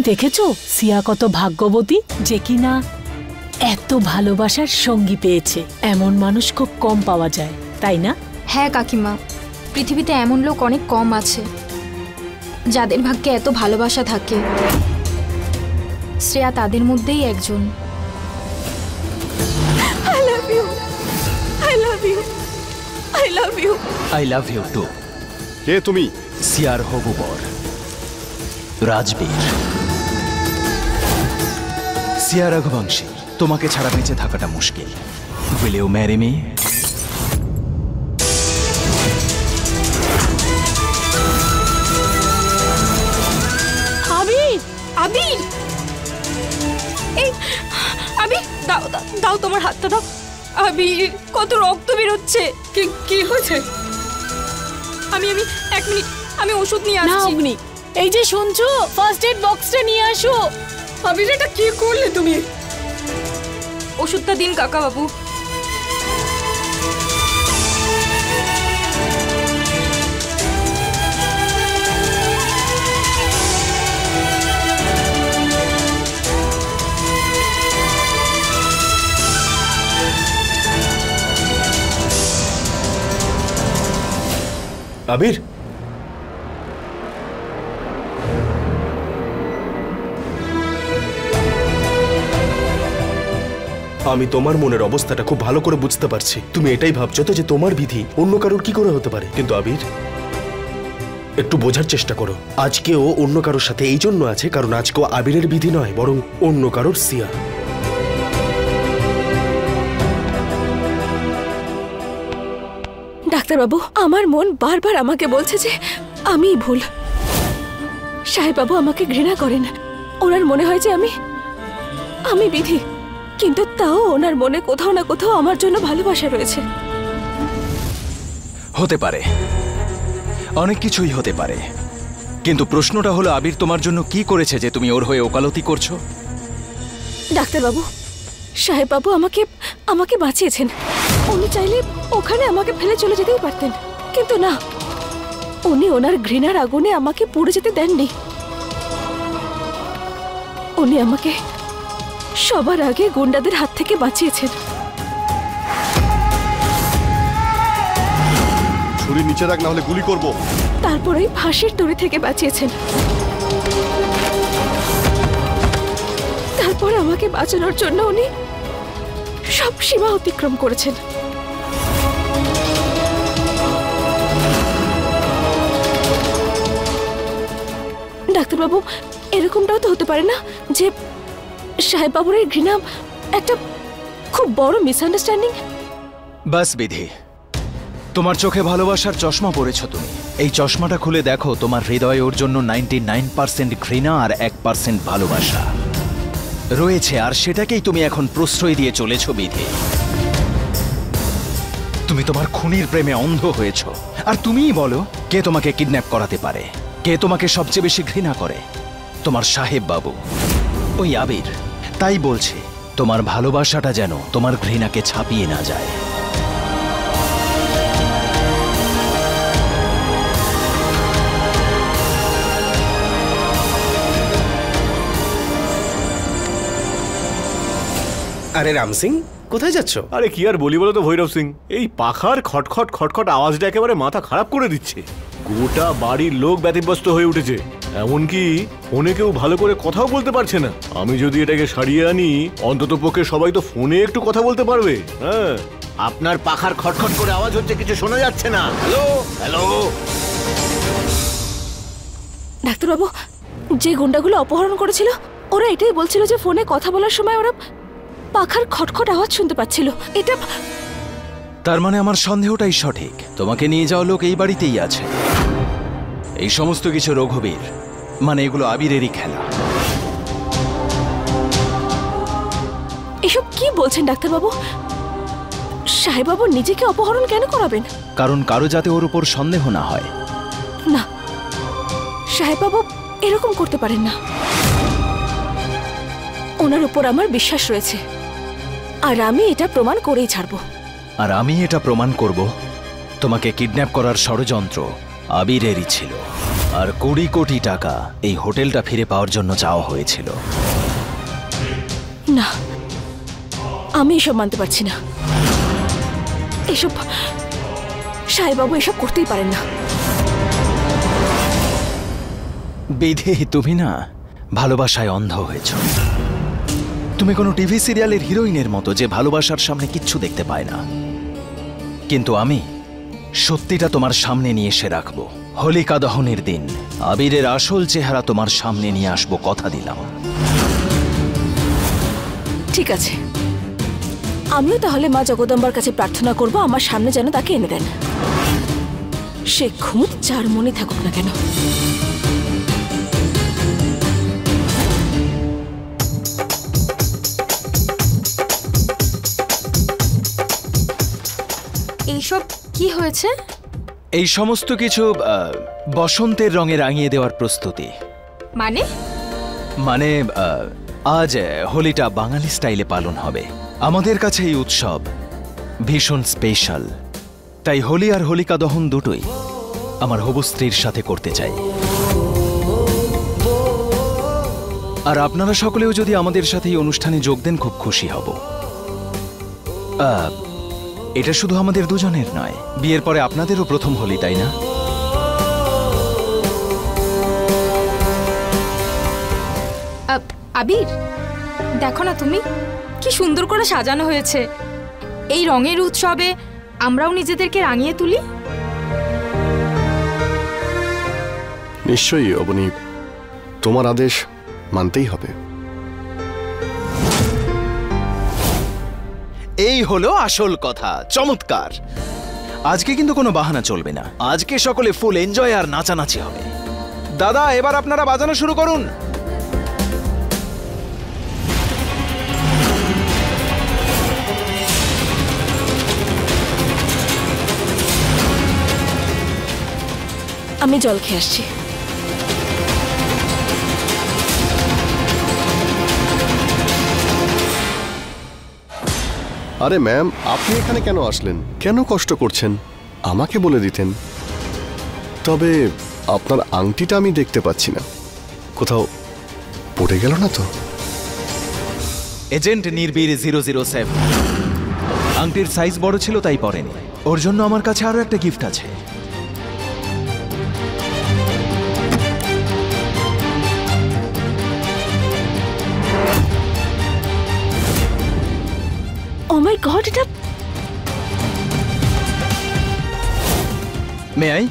দেখেছো সিয়া কত ভাগ্যবতী যে কিনা এত ভালোবাসার সঙ্গী পেয়েছে। এমন মানুষ খুব কম পাওয়া যায়, তাই না? হ্যাঁ কাকিমা, পৃথিবীতে এমন লোক অনেক কম আছে যাদের ভাগ্যে এত ভালোবাসা থাকে। শ্রেয়া তাদের মধ্যেই একজন। I love you. I love you. I love you. I love you too. কে তুমি? সিয়ার হবু বর রাজবীর। সিয়া রঘুবংশী, তোমাকে ছাড়া বেঁচে থাকাটা মুশকিল। Will you marry me? আবির, আবির, এই আবির, দাও দাও দাও, তোমার হাতটা দাও। আবির, কত রক্ত বেরোচ্ছে। কি হয়েছে? আমি 1 মিনিট, আমি ওষুধ নিয়ে না আসছি। অগ্নি, এই যে শুনছো, ফার্স্ট এড বক্সটা নিয়ে আসো। আবির, এটা কি করলে তুমি? ওষুধটা দিন কাকা বাবু। আবির, আমি তোমার মনের অবস্থাটা খুব ভালো করে বুঝতে পারছি। তুমি এটাই ভাবছো তো যে তোমার বিধি অন্য কারোর কি করে হতে পারে। কিন্তু আবির, একটু বোঝার চেষ্টা করো। আজকেও অন্য কারোর সাথে এই জন্য আছে কারণ আজকেও আবিরের বিধি নয়, বরং অন্য কারোর সিয়া। ডাক্তারবাবু, আমার মন বারবার আমাকে বলছে যে আমি ভুল। সাহেববাবু আমাকে ঘৃণা করেন। ওনার মনে হয় যে আমি বিধি, কিন্তু তাও ওনার মনে কোথাও না কোথাও আমার জন্য ভালোবাসা রয়েছে। হতে পারে, অনেক কিছুই হতে পারে, কিন্তু প্রশ্নটা হলো আবির তোমার জন্য কি করেছে যে তুমি ওর হয়ে ওকালতি করছো? ডাক্তারবাবু, সাহেববাবু আমাকে বাঁচিয়েছেন। উনি চাইলে ওখানে আমাকে ফেলে চলে যেতেই পারতেন, কিন্তু না, উনি ওনার ঘৃণার আগুনে আমাকে পুড়ে যেতে দেননি। উনি আমাকে সবার আগে গুন্ডাদের হাত থেকে বাঁচিয়েছেন। ছুরি নিচে রাখ, না হলে গুলি করব। তারপরে ফাঁসির দড়ি থেকে বাঁচিয়েছেন। তারপর আমাকে বাঁচানোর জন্য উনি সব সীমা অতিক্রম করেছেন। ডাক্তারবাবু, এরকমটাও তো হতে পারে না যে সাহেববাবুর এই ঘৃণা একটা খুব বড় মিসআন্ডারস্ট্যান্ডিং? বাস বিধি, তোমার চোখে ভালোবাসার চশমা পরেছো তুমি। এই চশমাটা খুলে দেখো, তোমার হৃদয়ে ওর জন্য 99% ঘৃণা আর 1% ভালোবাসা রয়েছে, আর সেটাকেই তুমি এখন প্রশ্রয় দিয়ে চলেছো বিধি। তুমি তোমার খুনির প্রেমে অন্ধ হয়েছো। আর তুমিই বলো, কে তোমাকে কিডন্যাপ করাতে পারে? কে তোমাকে সবচেয়ে বেশি ঘৃণা করে? তোমার সাহেব বাবু, ওই আবির। তাই বলছি, তোমার ভালোবাসাটা যেন তোমার ঘৃণাকে ছাপিয়ে না যায়। আরে রাম সিং, কোথায় যাচ্ছ? আরে কি আর বলি বলো তো ভৈরব সিং, এই পাখার খটখট খটখট আওয়াজটা একেবারে মাথা খারাপ করে দিচ্ছে। গোটা বাড়ির লোক ব্যতিব্যস্ত হয়ে উঠেছে, এমনকি ফোনে কেউ ভালো করে কথাও বলতে পারছে না। আমি যদি এটাকে সারিয়ে আনি, অন্তত পক্ষে সবাই তো ফোনে একটু কথা বলতে পারবে। হ্যাঁ, আপনার পাখার খটখট করে আওয়াজ হচ্ছে, কিছু শোনা যাচ্ছে না। Hello hello. ডাক্তারবাবু, যে গুন্ডাগুলো অপহরণ করেছিল ওরা এটাই বলছিল যে ফোনে কথা বলার সময় ওরা পাখার খটখট আওয়াজ শুনতে পাচ্ছিল। এটা তার মানে আমার সন্দেহটাই সঠিক, তোমাকে নিয়ে যাওয়া লোক এই বাড়িতেই আছে। এই সমস্ত কিছু রঘুবীর, মানে এগুলো আবিরেরই খেলা। এসব কি বলছেন ডাক্তারবাবু? সাহেববাবু নিজেকে অপহরণ কেন করাবেন? কারণ কারো যাতে ওর উপর সন্দেহ না হয়। না, সাহেববাবু এরকম করতে পারেন না। ওনার উপর আমার বিশ্বাস রয়েছে, আর আমি এটা প্রমাণ করেই ছাড়বো। আর আমি এটা প্রমাণ করব, তোমাকে কিডন্যাপ করার ষড়যন্ত্র আবিরেরই ছিল। আর 20 কোটি টাকা এই হোটেলটা ফিরে পাওয়ার জন্য চাওয়া হয়েছিল। না, আমি এসব মানতে পারছি না। এসব সাহেববাবু এসব করতেই পারেন না। বিধি, তুমি না ভালোবাসায় অন্ধ হয়েছ। তুমি কোনো টিভি সিরিয়ালের হিরোইনের মতো যে ভালোবাসার সামনে কিচ্ছু দেখতে পায় না। কিন্তু আমি সত্যিটা তোমার সামনে নিয়ে এসে রাখবো। হোলিকা দহনের দিন আবিরের আসল চেহারা তোমার সামনে নিয়ে আসবো, কথা দিলাম। ঠিক আছে, আমিও তাহলে মা জগদম্বার কাছে প্রার্থনা করব আমার সামনে যেন তাকে এনে দেন। সে খুঁত যার মনে থাকুক না কেন। এইসব কি হয়েছে? এই সমস্ত কিছু বসন্তের রঙে রাঙিয়ে দেওয়ার প্রস্তুতি। মানে আজ হোলিটা বাঙালি স্টাইলে পালন হবে। আমাদের কাছে এই উৎসব ভীষণ স্পেশাল, তাই হোলি আর হোলিকা দহন দুটোই আমার হবু স্ত্রীর সাথে করতে চাই। আর আপনারা সকলেও যদি আমাদের সাথে এই অনুষ্ঠানে যোগ দেন খুব খুশি হব। এটা শুধু আমাদের দুজনের নয়, বিয়ের পরে আপনাদেরও প্রথম হোলি, তাই না? আবির, দেখো না তুমি কি সুন্দর করে সাজানো হয়েছে। এই রঙের উৎসবে আমরাও নিজেদেরকে রাঙিয়ে তুলি। নিশ্চয়ই অবনী, তোমার আদেশ মানতেই হবে। এই হলো আসল কথা। চমৎকার। আজকে কিন্তু কোনো বাহানা চলবে না। আজকে সকলে ফুল এনজয় আর নাচানাচি হবে। দাদা, এবার আপনারা বাজানো শুরু করুন। আমি জল খেয়ে আসছি। আরে ম্যাম, আপনি এখানে কেন আসলেন? কেন কষ্ট করছেন? আমাকে বলে দিতেন। তবে আপনার আংটিটা আমি দেখতে পাচ্ছি না, কোথাও পড়ে গেল না তো? এজেন্ট নির্বীর 007। আংটির সাইজ বড় ছিল তাই পরেনি। ওর জন্য আমার কাছে আরো একটা গিফট আছে। ও মাই গড, এটা মে আই?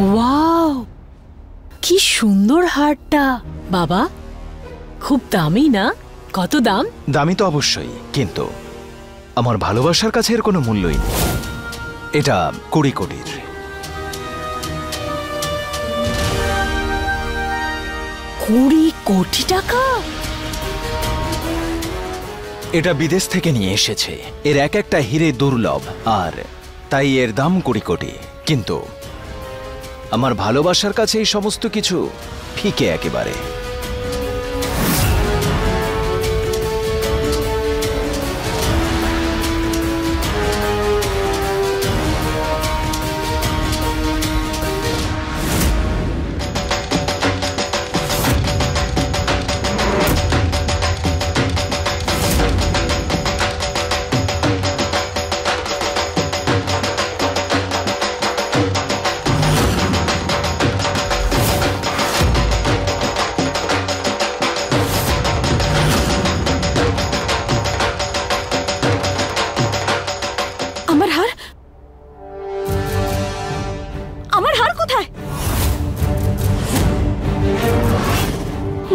ওয়াও, কি সুন্দর হারটা। বাবা, খুব দামি না? কত দাম? দামি তো অবশ্যই, কিন্তু আমার ভালোবাসার কাছে এর কোনো মূল্যই নেই। এটা 20 কোটির। 20 কোটি টাকা? এটা বিদেশ থেকে নিয়ে এসেছে। এর এক একটা হিরে দুর্লভ, আর তাই এর দাম 20 কোটি। কিন্তু আমার ভালোবাসার কাছে এই সমস্ত কিছু ফিকে একেবারে।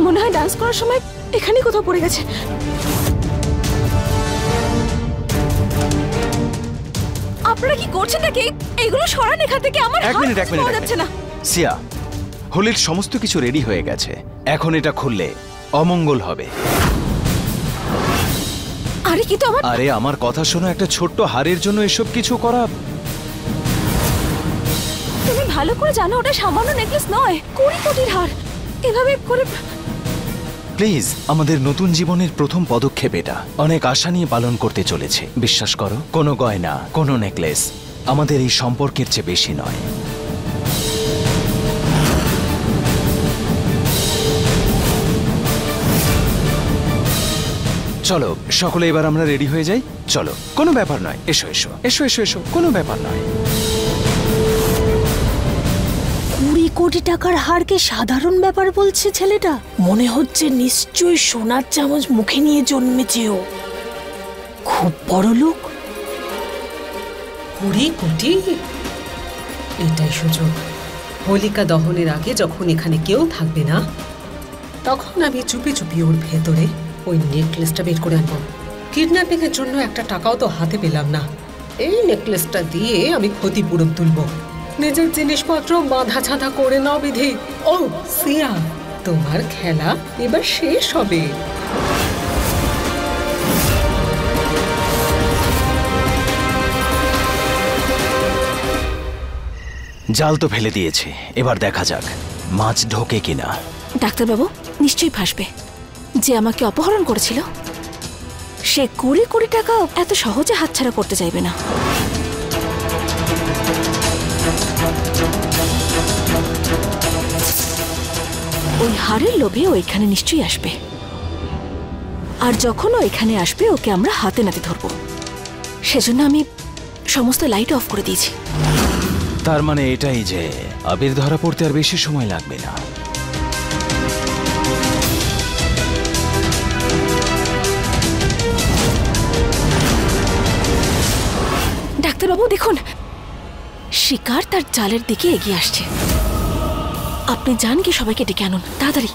মনে হয় ডান্স করার সময় এখানেই কোথাও পড়ে গেছে। আপনারা কি করছেন নাকি? এইগুলো সরান এখান থেকে। আমার এক মিনিট যাচ্ছে না। সিয়া, হোলির সমস্ত কিছু রেডি হয়ে গেছে। এখন এটা খুললে অমঙ্গল হবে। আরে কিন্তু আরে আমার কথা শোনো, একটা ছোট্ট হারের জন্য এসব কিছু করা। তুমি ভালো করে জানো ওটা সামান্য নেকলেস নয়, 20 কোটির হার। এভাবে করে প্লিজ, আমাদের নতুন জীবনের প্রথম পদক্ষেপ এটা। অনেক আশা নিয়ে পালন করতে চলেছে। বিশ্বাস করো, কোনো গয়না, কোনো নেকলেস আমাদের এই সম্পর্কের চেয়ে বেশি নয়। চলো সকলে, এবার আমরা রেডি হয়ে যাই। চলো, কোনো ব্যাপার নয়, এসো এসো এসো এসো এসো, কোনো ব্যাপার নয়। 20 কোটি টাকার হারকে সাধারণ ব্যাপার বলছে ছেলেটা। মনে হচ্ছে নিশ্চয়ই সোনার চামচ মুখে নিয়ে জন্মেছে ও। খুব বড় লোক। 20 কোটি? এটাই সুযোগ। হোলিকা দহনের আগে যখন এখানে কেউ থাকবে না, তখন আমি চুপি চুপি ওর ভেতরে ওই নেকলেসটা বের করে আনবো। কিডন্যাপিং এর জন্য একটা টাকাও তো হাতে পেলাম না। এই নেকলেসটা দিয়ে আমি ক্ষতিপূরণ তুলবো। নিজের জিনিসপত্র বাঁধা ছাঁধা করে নাও বিধি। ও সিয়া, তোমার খেলা এবার শেষ হবে। জাল তো ফেলে দিয়েছে, এবার দেখা যাক মাছ ঢোকে কিনা। ডাক্তারবাবু, নিশ্চয়ই ফাঁসবে। যে আমাকে অপহরণ করেছিল সে 20 কোটি টাকা এত সহজে হাতছাড়া করতে চাইবে না। ওই হারের লোভে ও এখানে নিশ্চয়ই আসবে। আর যখন ও এখানে আসবে ওকে আমরা হাতে নাতে ধরবো। সেজন্য আমি সমস্ত লাইট অফ করে দিয়েছি। তার মানে এটাই যে আবির ধরা পড়তে আর বেশি সময় লাগবে না। ডাক্তারবাবু দেখুন, শিকার তার জালের দিকে এগিয়ে আসছে। আপনি যান কি সবাইকে ডেকে আনুন তাড়াতাড়ি।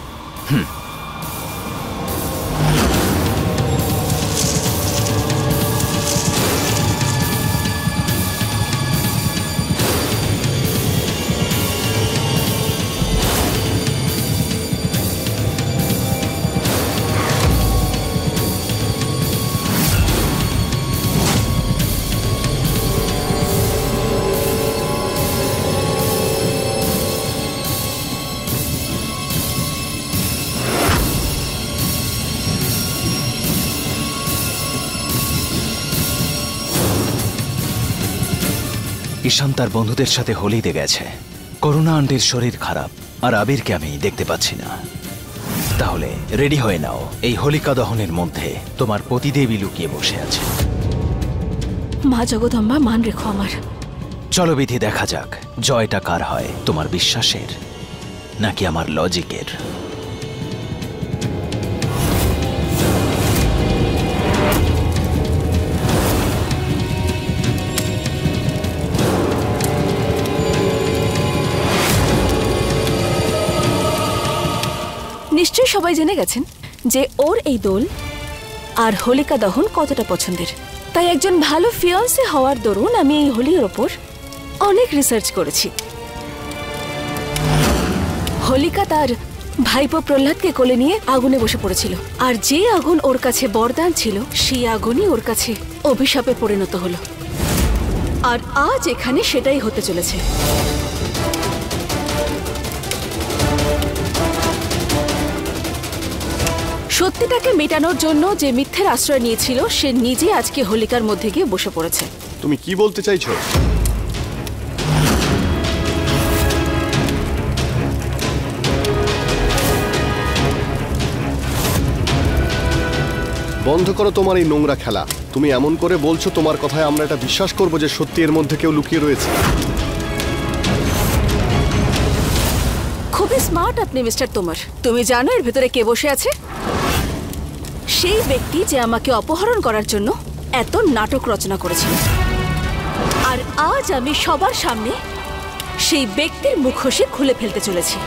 ঈশান তার বন্ধুদের সাথে হোলিতে গেছে। করুণা আন্টির শরীর খারাপ, আর আবিরকে আমি দেখতে পাচ্ছি না। তাহলে রেডি হয়ে নাও, এই হোলিকা দহনের মধ্যে তোমার পতিদেবী লুকিয়ে বসে আছে। মা জগদম্বা, মান রেখো আমার। চলো বিধি, দেখা যাক জয়টা কার হয়, তোমার বিশ্বাসের নাকি আমার লজিকের। নিশ্চয়ই সবাই জেনে গেছেন যে ওর এই দোল আর হোলিকা দহন কতটা পছন্দের। তাই একজন ভালো ফিয়ান্সে হওয়ার দরুন আমি এই হোলির ওপর অনেক রিসার্চ করেছি। হোলিকা তার ভাইপো প্রহ্লাদকে কোলে নিয়ে আগুনে বসে পড়েছিল, আর যে আগুন ওর কাছে বরদান ছিল সেই আগুনই ওর কাছে অভিশাপে পরিণত হলো। আর আজ এখানে সেটাই হতে চলেছে। সত্যিটাকে মেটানোর জন্য যে মিথ্যের আশ্রয় নিয়েছিল সে নিজে আজকে হোলিকার মধ্যে গিয়ে বসে পড়েছে। তুমি কি বলতে চাইছো? বন্ধ করো তোমার এই নোংরা খেলা। তুমি এমন করে বলছো তোমার কথায় আমরা এটা বিশ্বাস করবো যে সত্যি এর মধ্যে কেউ লুকিয়ে রয়েছে। খুবই স্মার্ট আপনি মিস্টার তোমার। তুমি জানো এর ভেতরে কে বসে আছে? সেই ব্যক্তি যে আমাকে অপহরণ করার জন্য এত নাটক রচনা করেছিল। আর আজ আমি সবার সামনে সেই ব্যক্তির মুখোশে খুলে ফেলতে চলেছি।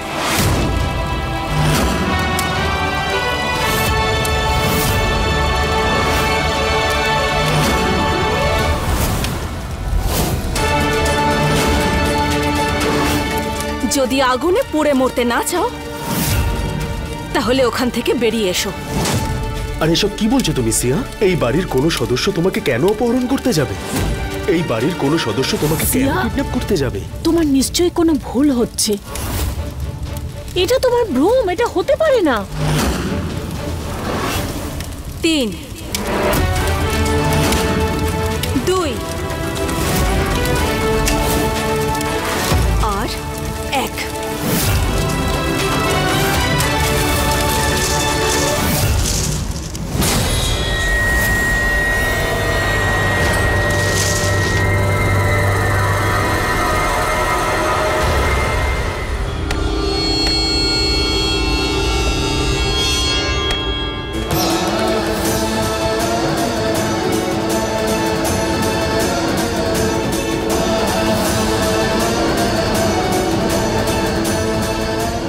যদি আগুনে পুড়ে মরতে না চাও তাহলে ওখান থেকে বেরিয়ে এসো। আর এসব কি বলছো তুমি সিয়া? এই বাড়ির কোনো সদস্য তোমাকে কেন অপহরণ করতে যাবে? এই বাড়ির কোনো সদস্য তোমাকে কেন সিয়া? কিডন্যাপ করতে যাবে? তোমার নিশ্চয়ই কোনো ভুল হচ্ছে। এটা তোমার ভ্রম, এটা হতে পারে না। 3, 2 আর 1।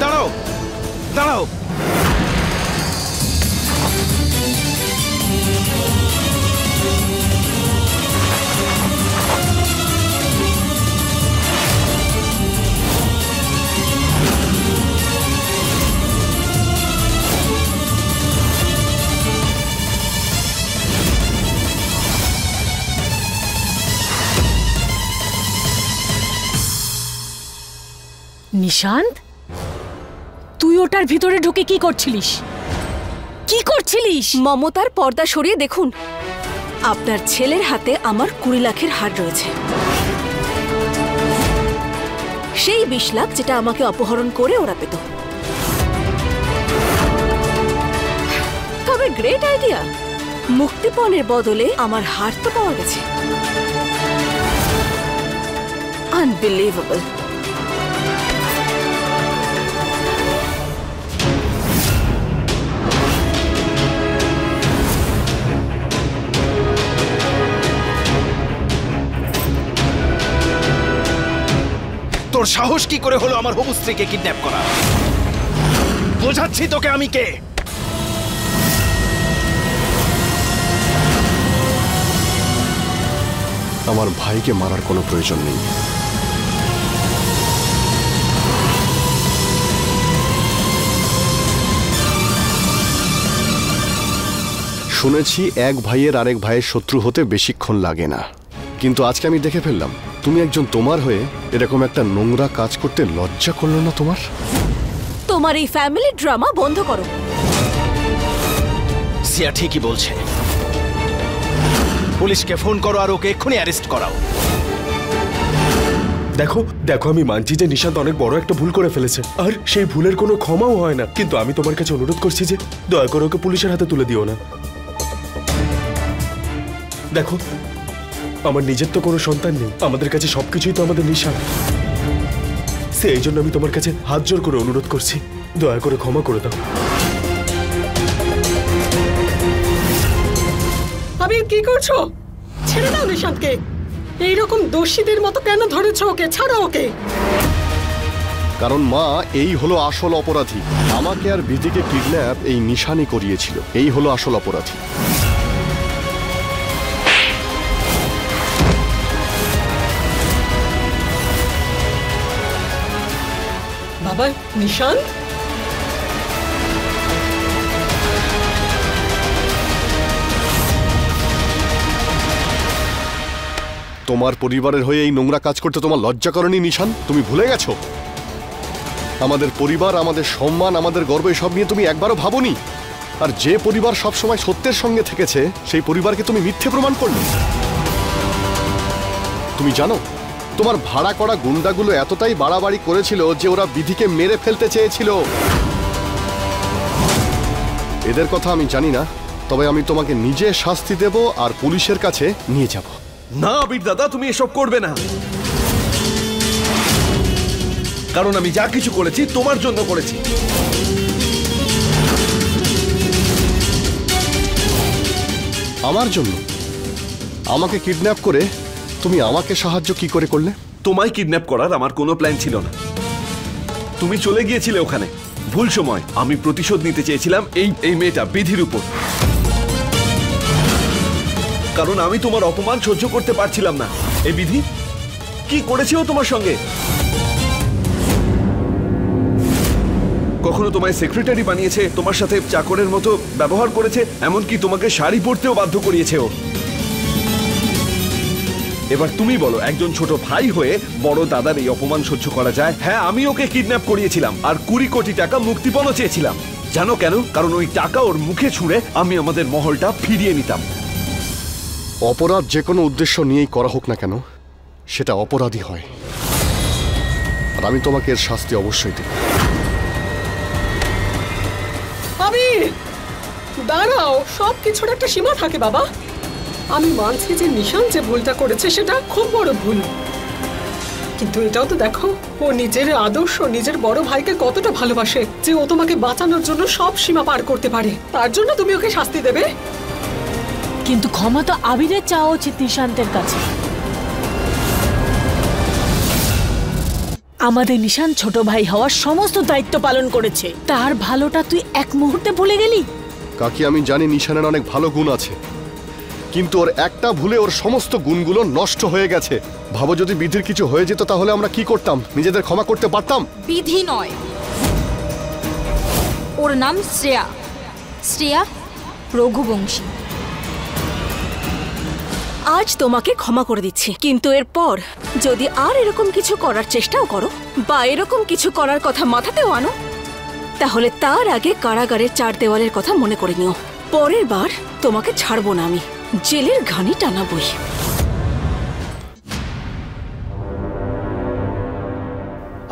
দাঁড়াও দাঁড়াও, নিশান্ত, তুই ওটার ভিতরে ঢুকে কি করছিলিস? কি করছিলিস? মমতার পর্দা সরিয়ে দেখুন, আপনার ছেলের হাতে আমার 20 লাখের হার রয়েছে। সেই 20 লাখ যেটা আমাকে অপহরণ করে ওরা পেত। তবে গ্রেট আইডিয়া, মুক্তিপণের বদলে আমার হার তো পাওয়া গেছে। আনবিলিভেবল। তোর সাহস কি করে হলো আমার হবু স্ত্রীকে কিডন্যাপ করা? বোঝাচ্ছি তোকে আমি কে। আমার ভাইকে মারার কোনো প্রয়োজন নেই। শুনেছি এক ভাইয়ের আরেক ভাইয়ের শত্রু হতে বেশিক্ষণ লাগে না, কিন্তু আজকে আমি দেখে ফেললাম তুমি একজন তোমার হয়ে এরকম একটা নোংরা কাজ করতে লজ্জা করলো না তোমার? তোমার এই ফ্যামিলি ড্রামা বন্ধ করো। সিয়া ঠিকই বলছে, পুলিশকে ফোন করো আর ওকে এক্ষুনি অ্যারেস্ট করাও। দেখো দেখো, আমি মানছি যে নিশান্ত অনেক বড় একটা ভুল করে ফেলেছে, আর সেই ভুলের কোনো ক্ষমাও হয় না। কিন্তু আমি তোমার কাছে অনুরোধ করছি যে দয়া করে ওকে পুলিশের হাতে তুলে দিও না। দেখো, আমার নিজের তো কোনো সন্তান নেই, আমাদের কাছে সবকিছুই তো আমাদের নিশান। সেই জন্য আমি তোমার কাছে হাত জোর করে অনুরোধ করছি, দয়া করে ক্ষমা করে দাও। আবির, কি করছো? ছেড়ে দাও নিশান্তকে। এইরকম দোষীদের মতো কেন ধরেছো ওকে? ছাড়ো ওকে। কারণ মা, এই হলো আসল অপরাধী। আমাকে আর বিধিকে কিডন্যাপ এই নিশানি করিয়েছিল। এই হলো আসল অপরাধী। বাবা, নিশান্ত, তোমার পরিবারের হয়ে এই নোংরা কাজ করতে তোমার লজ্জা করেনি নিশান? তুমি ভুলে গেছো আমাদের পরিবার, আমাদের সম্মান, আমাদের গর্ব, এসব নিয়ে তুমি একবারও ভাবোনি? আর যে পরিবার সবসময় সত্যের সঙ্গে থেকেছে সেই পরিবারকে তুমি মিথ্যে প্রমাণ করলে। তুমি জানো তোমার ভাড়া করা গুন্ডাগুলো এতটাই বাড়াবাড়ি করেছিল যে ওরা বিধিকে মেরে ফেলতে চেয়েছিল। এদের কথা আমি জানি না, তবে আমি তোমাকে নিজে শাস্তি দেব আর পুলিশের কাছে নিয়ে যাব। না আবির দাদা, তুমি এসব করবে না, কারণ আমি যা কিছু করেছি তোমার জন্য করেছি। আমার জন্য? আমাকে কিডন্যাপ করে তুমি আমাকে সাহায্য কি করে করলে? তোমায় কিডন্যাপ করার আমার কোনো প্ল্যান ছিল না। তুমি চলে গিয়েছিলে ওখানে ভুল সময়। আমি প্রতিশোধ নিতে চেয়েছিলাম এই মেয়েটা বিধির উপর, কারণ আমি তোমার অপমান সহ্য করতে পারছিলাম না। এই বিধি কি করেছে ও তোমার সঙ্গে? কখনো তোমায় সেক্রেটারি বানিয়েছে, তোমার সাথে চাকরের মতো ব্যবহার করেছে, এমনকি তোমাকে শাড়ি পরতেও বাধ্য করিয়েছে ও। এবার তুমি বলো, একজন ছোট ভাই হয়ে বড় দাদার এই অপমান সহ্য করা যায়? হ্যাঁ, আমি ওকে কিডন্যাপ করিয়েছিলাম আর 20 কোটি টাকা মুক্তিপণও চেয়েছিলাম। জানো কেন? কারণ ওই টাকা ওর মুখে ছুঁড়ে আমি আমাদের মহলটা ফিরিয়ে নিতাম। অপরাধ যে কোনো উদ্দেশ্য নিয়েই করা হোক না কেন, সেটা অপরাধী হয়। আর আমি তোমাকে এর শাস্তি অবশ্যই দেব। আবির, দাঁড়াও, সব কিছুর একটা সীমা থাকে বাবা। আমি মানছি যে নিশান যে ভুলটা করেছে সেটা খুব বড় ভুল, কিন্তু এটাও তো দেখো ও নিজের আদর্শ, নিজের বড় ভাইকে কতটা ভালোবাসে যে ও তোমাকে বাঁচানোর জন্য সব সীমা পার করতে পারে। তার জন্য তুমি ওকে শাস্তি দেবে? কিন্তু ক্ষমা তো আবিরের চাওয়া উচিত নিশান্তের কাছে। আমাদের নিশান ছোট ভাই হওয়ার সমস্ত দায়িত্ব পালন করেছে, তার ভালোটা তুই এক মুহূর্তে ভুলে গেলি? কাকি, আমি জানি নিশানের অনেক ভালো গুণ আছে, কিন্তু ওর একটা ভুলে ওর সমস্ত গুণগুলো নষ্ট হয়ে গেছে। ভাবো, যদি বিধির কিছু হয়ে যেত তাহলে আমরা কি করতাম? নিজেদের ক্ষমা করতে পারতাম? বিধি নয়, ওর নাম শ্রেয়া, শ্রেয়া রঘুবংশী। আজ তোমাকে ক্ষমা করে দিচ্ছি, কিন্তু এরপর যদি আর এরকম কিছু করার চেষ্টাও করো বা এরকম কিছু করার কথা মাথাতেও আনো, তাহলে তার আগে কারাগারের 4 দেওয়ালের কথা মনে করে নিও। পরের বার তোমাকে ছাড়বো না, আমি জেলের ঘানি টানাবই।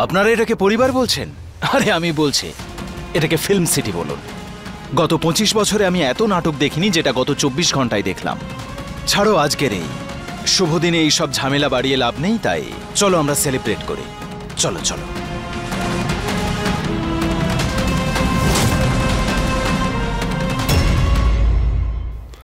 আপনারা এটাকে পরিবার বলছেন? আরে আমি বলছি এটাকে ফিল্ম সিটি বলুন। গত 25 বছরে আমি এত নাটক দেখিনি যেটা গত 24 ঘন্টায় দেখলাম। ছাড়ো, আজকের এই শুভ দিনে এই সব ঝামেলা বাড়িয়ে লাভ নেই, তাই চলো আমরা সেলিব্রেট করি। চলো চলো।